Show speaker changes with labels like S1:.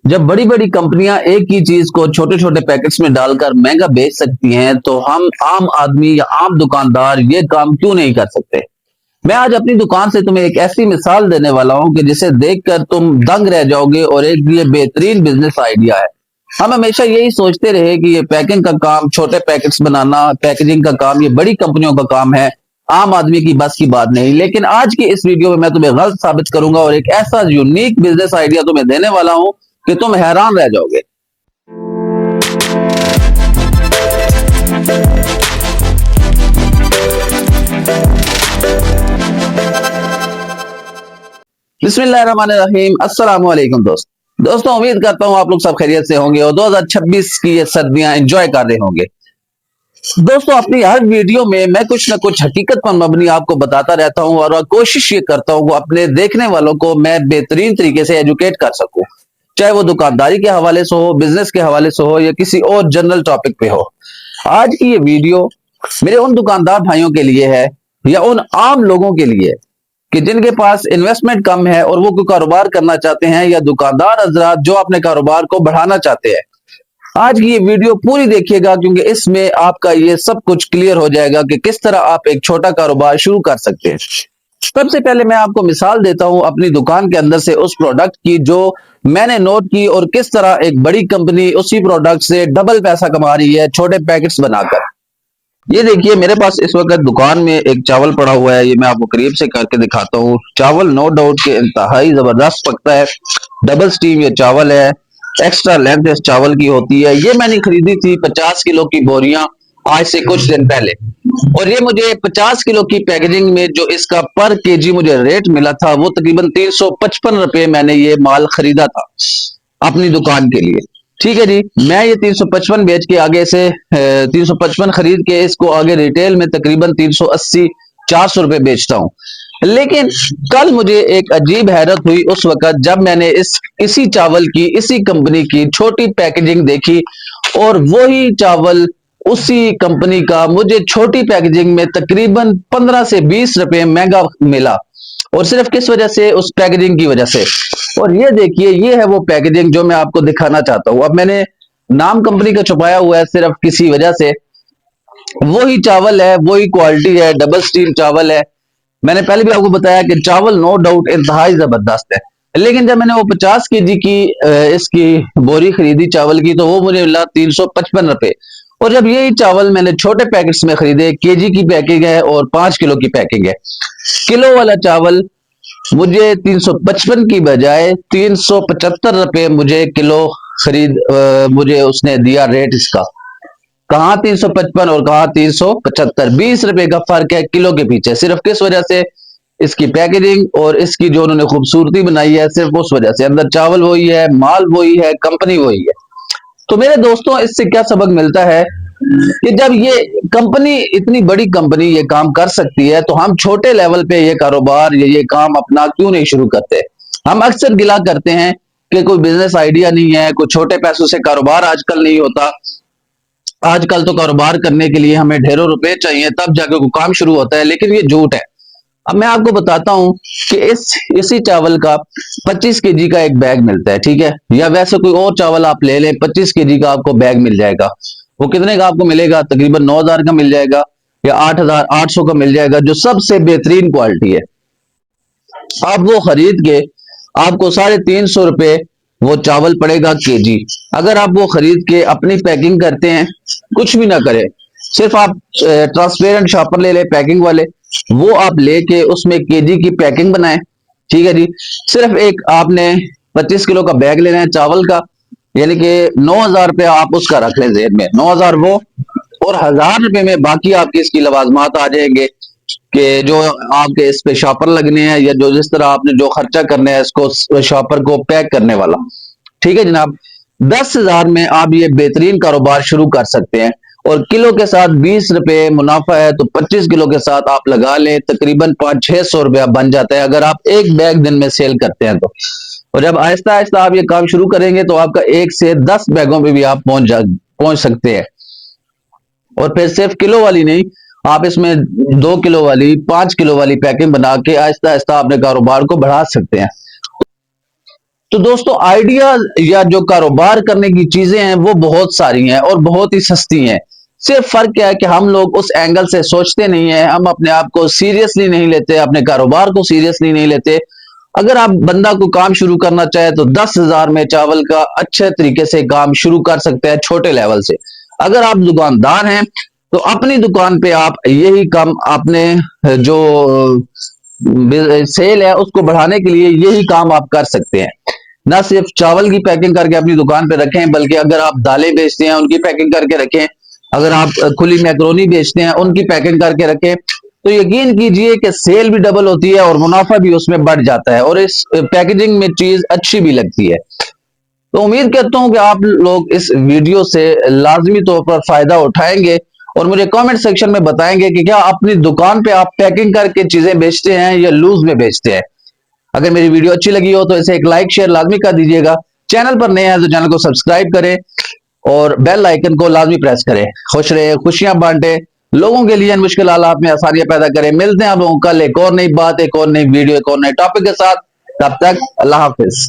S1: जब बड़ी बड़ी कंपनियां एक ही चीज को छोटे छोटे पैकेट्स में डालकर महंगा बेच सकती हैं, तो हम आम आदमी या आम दुकानदार ये काम क्यों नहीं कर सकते। मैं आज अपनी दुकान से तुम्हें एक ऐसी मिसाल देने वाला हूं कि जिसे देखकर तुम दंग रह जाओगे, और एक ये बेहतरीन बिजनेस आइडिया है। हम हमेशा यही सोचते रहे कि ये पैकिंग का काम, छोटे पैकेट्स बनाना, पैकेजिंग का काम, ये बड़ी कंपनियों का काम है, आम आदमी की बस की बात नहीं। लेकिन आज की इस वीडियो में मैं तुम्हें गलत साबित करूंगा और एक ऐसा यूनिक बिजनेस आइडिया तुम्हें देने वाला हूं कि तुम हैरान रह जाओगे। बिस्मिल्लाहिर्रहमानिर्रहीम। अस्सलाम वालेकुम दोस्तों, उम्मीद करता हूँ आप लोग सब खैरियत से होंगे और 2026 की ये सर्दियां एंजॉय कर रहे होंगे। दोस्तों, अपनी हर वीडियो में मैं कुछ ना कुछ हकीकत पर मबनी आपको बताता रहता हूँ और कोशिश ये करता हूँ कि अपने देखने वालों को मैं बेहतरीन तरीके से एजुकेट कर सकूं, चाहे वो दुकानदारी के हवाले से हो, बिजनेस के हवाले से हो या किसी और जनरल टॉपिक पे हो। आज की ये वीडियो मेरे उन दुकानदार भाइयों के लिए है या उन आम लोगों के लिए कि जिनके पास इन्वेस्टमेंट कम है और वो कोई कारोबार करना चाहते हैं, या दुकानदार हजरात जो अपने कारोबार को बढ़ाना चाहते हैं। आज की ये वीडियो पूरी देखिएगा, क्योंकि इसमें आपका ये सब कुछ क्लियर हो जाएगा कि किस तरह आप एक छोटा कारोबार शुरू कर सकते हैं। सबसे पहले मैं आपको मिसाल देता हूं अपनी दुकान के अंदर से उस प्रोडक्ट की जो मैंने नोट की, और किस तरह एक बड़ी कंपनी उसी प्रोडक्ट से डबल पैसा कमा रही है छोटे पैकेट्स बनाकर। ये देखिए, मेरे पास इस वक्त दुकान में एक चावल पड़ा हुआ है। ये मैं आपको करीब से करके दिखाता हूँ। चावल नो डाउट के इंतहाई जबरदस्त पकता है। डबल स्टीम ये चावल है। एक्स्ट्रा लेंथ इस चावल की होती है। ये मैंने खरीदी थी 50 किलो की बोरियां आज से कुछ दिन पहले, और ये मुझे 50 किलो की पैकेजिंग में जो इसका पर केजी मुझे रेट मिला था वो तकरीबन 355 रुपए मैंने ये माल खरीदा था अपनी दुकान के लिए। ठीक है जी, मैं ये 355 बेच के आगे से 355 खरीद के इसको आगे रिटेल में तकरीबन 380 400 रुपए बेचता हूँ। लेकिन कल मुझे एक अजीब हैरत हुई उस वक्त जब मैंने इसी चावल की, इसी कंपनी की छोटी पैकेजिंग देखी, और वही चावल उसी कंपनी का मुझे छोटी पैकेजिंग में तकरीबन 15 से 20 रुपए महंगा मिला। और सिर्फ किस वजह से? उस पैकेजिंग की वजह से। और ये देखिए, ये है वो पैकेजिंग जो मैं आपको दिखाना चाहता हूं। अब मैंने नाम कंपनी का छुपाया हुआ है सिर्फ किसी वजह से। वही चावल है, वही क्वालिटी है, डबल स्टील चावल है। मैंने पहले भी आपको बताया कि चावल नो डाउट इंतहाई जबरदस्त है। लेकिन जब मैंने वो 50 केजी की इसकी बोरी खरीदी चावल की, तो वो मुझे मिला 355 रुपए। और जब यही चावल मैंने छोटे पैकेट्स में खरीदे, केजी की पैकिंग है और 5 किलो की पैकिंग है, किलो वाला चावल मुझे 355 की बजाय 375 रुपए मुझे किलो मुझे उसने दिया रेट इसका। कहाँ 355 और कहाँ 375, 20 रुपए का फर्क है किलो के पीछे। सिर्फ किस वजह से? इसकी पैकेजिंग और इसकी जो उन्होंने खूबसूरती बनाई है, सिर्फ उस वजह से। अंदर चावल वही है, माल वही है, कंपनी वही है। तो मेरे दोस्तों, इससे क्या सबक मिलता है कि जब ये कंपनी, इतनी बड़ी कंपनी ये काम कर सकती है, तो हम छोटे लेवल पे ये कारोबार ये काम अपना क्यों नहीं शुरू करते। हम अक्सर गिला करते हैं कि कोई बिजनेस आइडिया नहीं है, कोई छोटे पैसों से कारोबार आजकल नहीं होता। आजकल तो कारोबार करने के लिए हमें ढेरों रुपए चाहिए, तब जाके कोई काम शुरू होता है। लेकिन ये झूठ है। अब मैं आपको बताता हूं कि इसी चावल का 25 केजी का एक बैग मिलता है, ठीक है। या वैसे कोई और चावल आप ले लें, 25 केजी का आपको बैग मिल जाएगा। वो कितने का आपको मिलेगा? तकरीबन 9,000 का मिल जाएगा या 8,800 का मिल जाएगा, जो सबसे बेहतरीन क्वालिटी है। आप वो खरीद के आपको 350 रुपए वो चावल पड़ेगा केजी। अगर आप वो खरीद के अपनी पैकिंग करते हैं, कुछ भी ना करें, सिर्फ आप ट्रांसपेरेंट शॉपर ले ले, पैकिंग वाले, वो आप लेके उसमें केजी की पैकिंग बनाएं। ठीक है जी। सिर्फ एक आपने 25 किलो का बैग लेना है चावल का, यानी कि 9,000 रुपये आप उसका रख लें जेब में। 9,000 वो, और 1,000 रुपए में बाकी आपकी इसकी लवाजमात आ जाएंगे कि जो आपके इस पे शॉपर लगने हैं, या जो जिस तरह आपने जो खर्चा करना है इसको शॉपर को पैक करने वाला। ठीक है जनाब। 10,000 में आप ये बेहतरीन कारोबार शुरू कर सकते हैं। और किलो के साथ 20 रुपए मुनाफा है, तो 25 किलो के साथ आप लगा लें तकरीबन 500-600 रुपया बन जाता है, अगर आप एक बैग दिन में सेल करते हैं तो। और जब आहिस्ता आहिस्ता आप ये काम शुरू करेंगे, तो आपका 1 से 10 बैगों पे भी आप पहुंच सकते हैं। और फिर सिर्फ किलो वाली नहीं, आप इसमें 2 किलो वाली, 5 किलो वाली पैकिंग बना के आहिस्ता आहिस्ता अपने कारोबार को बढ़ा सकते हैं। तो दोस्तों आइडिया या जो कारोबार करने की चीजें हैं वो बहुत सारी हैं और बहुत ही सस्ती हैं। सिर्फ फर्क क्या है कि हम लोग उस एंगल से सोचते नहीं है, हम अपने आप को सीरियसली नहीं लेते, अपने कारोबार को सीरियसली नहीं लेते। अगर आप बंदा को काम शुरू करना चाहे तो 10,000 में चावल का अच्छे तरीके से काम शुरू कर सकते हैं, छोटे लेवल से। अगर आप दुकानदार हैं तो अपनी दुकान पे आप यही काम अपने जो सेल है उसको बढ़ाने के लिए यही काम आप कर सकते हैं। ना सिर्फ चावल की पैकिंग करके अपनी दुकान पे रखें, बल्कि अगर आप दालें बेचते हैं उनकी पैकिंग करके रखें, अगर आप खुली मैक्रोनी बेचते हैं उनकी पैकिंग करके रखें, तो यकीन कीजिए कि सेल भी डबल होती है और मुनाफा भी उसमें बढ़ जाता है और इस पैकेजिंग में चीज अच्छी भी लगती है। तो उम्मीद करता हूं कि आप लोग इस वीडियो से लाजमी तौर पर फायदा उठाएंगे और मुझे कमेंट सेक्शन में बताएंगे कि क्या अपनी दुकान पे आप पैकिंग करके चीजें बेचते हैं या लूज में बेचते हैं। अगर मेरी वीडियो अच्छी लगी हो तो इसे एक लाइक शेयर लाजमी कर दीजिएगा। चैनल पर नए हैं तो चैनल को सब्सक्राइब करें और बेल आइकन को लाजमी प्रेस करें। खुश रहे, खुशियां बांटे, लोगों के लिए मुश्किल हालात में आसानियां पैदा करें। मिलते हैं आप लोगों कल एक और नई बात, एक और नई वीडियो, एक और नए टॉपिक के साथ। तब तक अल्लाह हाफिज।